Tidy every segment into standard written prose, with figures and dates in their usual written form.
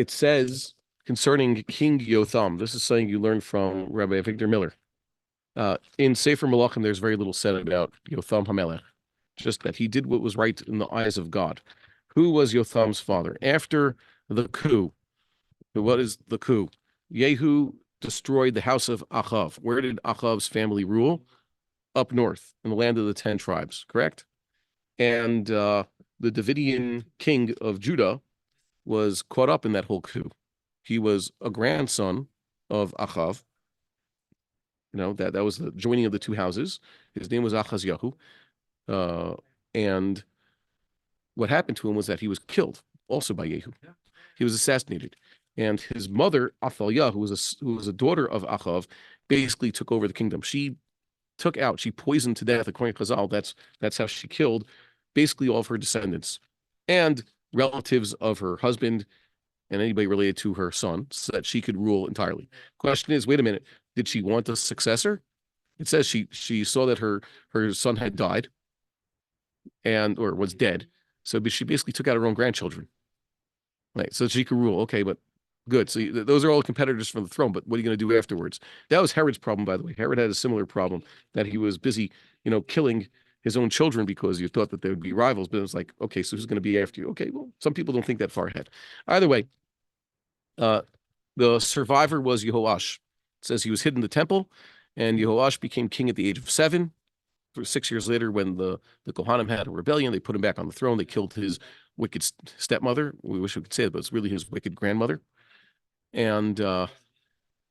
it says concerning King Yotham, this is something you learned from Rabbi Victor Miller. In Sefer Malachim, there's very little said about Yotham HaMelech, just that he did what was right in the eyes of God. Who was Yotham's father? After the coup, what is the coup? Yehu destroyed the house of Achav. Where did Achav's family rule? Up north, in the land of the 10 tribes, correct? And the Davidian king of Judah was caught up in that whole coup. He was a grandson of Achav. That was the joining of the two houses. His name was Achazyahu. And what happened to him was that he was killed also by Yehu. He was assassinated. And his mother, Athaliah, who was a daughter of Achav, basically took over the kingdom. She poisoned to death, according to Chazal. That's how she killed basically all of her descendants and relatives of her husband and anybody related to her son, so that she could rule entirely. Question is, wait a minute, did she want a successor? It says she saw that her son had died or was dead, so she basically took out her own grandchildren, right? So she could rule. Okay, but good. So those are all competitors for the throne. But what are you going to do afterwards? That was Herod's problem, by the way. Herod had a similar problem, that he was busy, killing his own children because he thought that they would be rivals. But it was like, okay, so who's going to be after you? Okay, well, some people don't think that far ahead. Either way, the survivor was Yehoash. It says he was hidden in the temple, and Yehoash became king at the age of 7. For 6 years later, when the Kohanim had a rebellion, they put him back on the throne. They killed his wicked stepmother. We wish we could say it, but it's really his wicked grandmother. And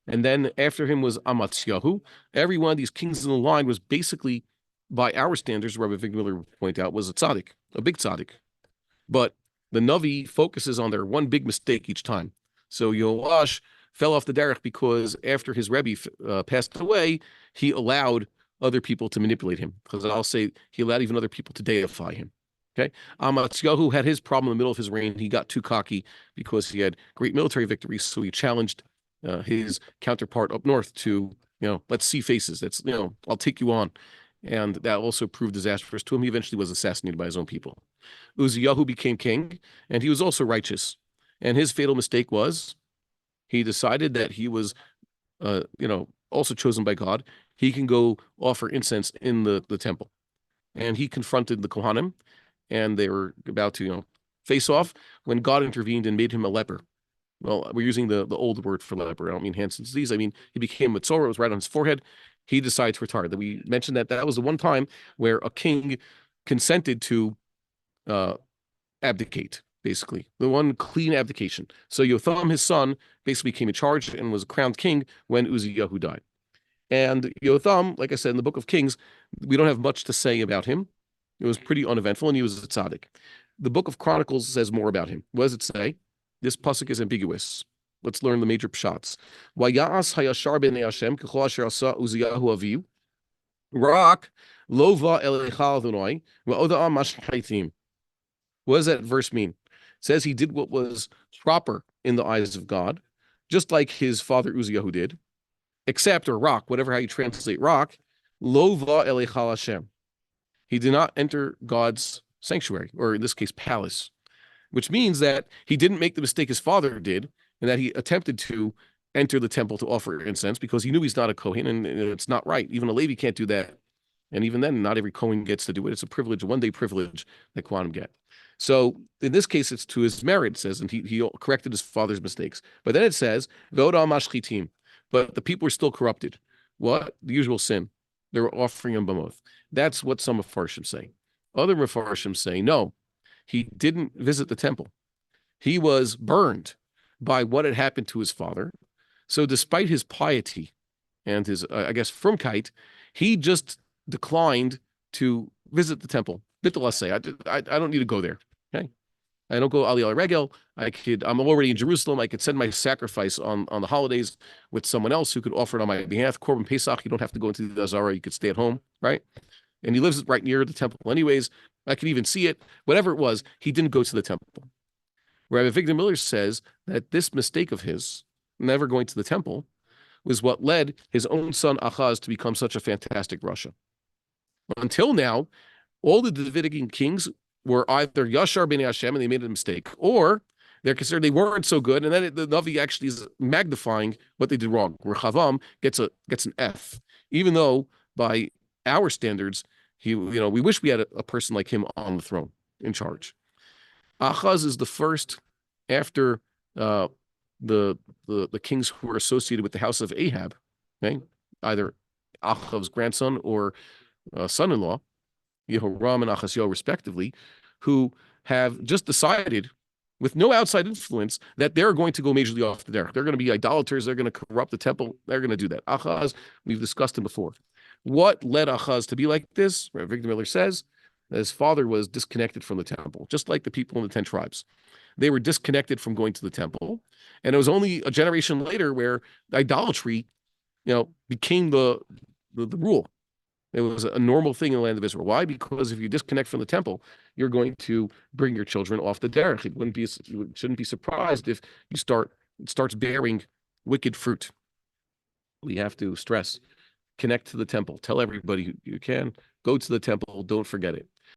then after him was Amatzyahu. Every one of these kings in the line was basically, by our standards, Rabbi Avi Miller would point out, was a tzaddik, a big tzaddik. But the Navi focuses on their one big mistake each time. So Yoash fell off the derech because after his Rebbe passed away, he allowed other people to manipulate him. Because I'll say he allowed even other people to deify him. Okay, Amatzyahu had his problem in the middle of his reign. He got too cocky because he had great military victories, so he challenged his counterpart up north to, let's see faces. That's, I'll take you on. And that also proved disastrous to him. He eventually was assassinated by his own people. Uzziyahu became king, and he was also righteous. And his fatal mistake was he decided that he was, also chosen by God. He can go offer incense in the temple. And he confronted the Kohanim, and they were about to, face off when God intervened and made him a leper. Well, we're using the old word for leper. I don't mean Hansen's disease. I mean, he became Matzorah. It was right on his forehead. He decided to retire. That we mentioned that was the one time where a king consented to abdicate, basically. The one clean abdication. So Yotham, his son, basically came in charge and was crowned king when Uzziyahu died. And Yotham, like I said, in the book of Kings, we don't have much to say about him. It was pretty uneventful, and he was a tzaddik. The book of Chronicles says more about him. What does it say? This pasuk is ambiguous. Let's learn the major pshatz. Vayas hayashar b'nei Hashem k'chol asher asa Uzziyahu aviv. Rak lova elechal Adonai v'oda'am mashchaitim. What does that verse mean? It says he did what was proper in the eyes of God, just like his father Uzziyahu did, except, or Rak, whatever how you translate Rak, lova elechal Hashem. He did not enter God's sanctuary, or in this case, palace, which means that he didn't make the mistake his father did, and that he attempted to enter the temple to offer incense because he knew he's not a Kohen, and it's not right. Even a Levi can't do that. And even then, not every Kohen gets to do it. It's a privilege, a one-day privilege that Kohanim get. So in this case, it's to his merit, it says, and he corrected his father's mistakes. But then it says, V'oda'am mashchitim. But the people were still corrupted. What? The usual sin. They were offering him bamoth. That's what some Mefarshim say. Other Mefarshim say, no, he didn't visit the temple. He was burned by what had happened to his father. So despite his piety and his, frumkeit, he just declined to visit the temple. Bittul say, I don't need to go there. Okay, I don't go Ali al Regel. I'm already in Jerusalem. I could send my sacrifice on the holidays with someone else who could offer it on my behalf. Korban Pesach, you don't have to go into the Azara. You could stay at home, right? And he lives right near the temple anyways. I could even see it. Whatever it was, he didn't go to the temple. Rabbi Victor Miller says that this mistake of his, never going to the temple, was what led his own son Achaz to become such a fantastic Rasha. Until now, all the Davidic kings were either Yashar b'nei Hashem and they made a mistake, or they're considered they weren't so good, and then the Navi actually is magnifying what they did wrong. Rechavam gets an F, even though by our standards, we wish we had a person like him on the throne in charge. Achaz is the first after uh, the kings who were associated with the house of Ahab, okay? Either Achav's grandson or son-in-law, Yehoram and Achazio respectively, who have just decided, with no outside influence, that they're going to go majorly off the derech. They're going to be idolaters. They're going to corrupt the temple. They're going to do that. Achaz, we've discussed him before. What led Achaz to be like this? Rabbi Victor Miller says that his father was disconnected from the temple, just like the people in the 10 tribes. They were disconnected from going to the temple. And it was only a generation later where idolatry, became the rule. It was a normal thing in the land of Israel. Why? Because if you disconnect from the temple, you're going to bring your children off the derech. You shouldn't be surprised if it starts bearing wicked fruit. We have to stress, connect to the temple. Tell everybody you can, go to the temple. Don't forget it.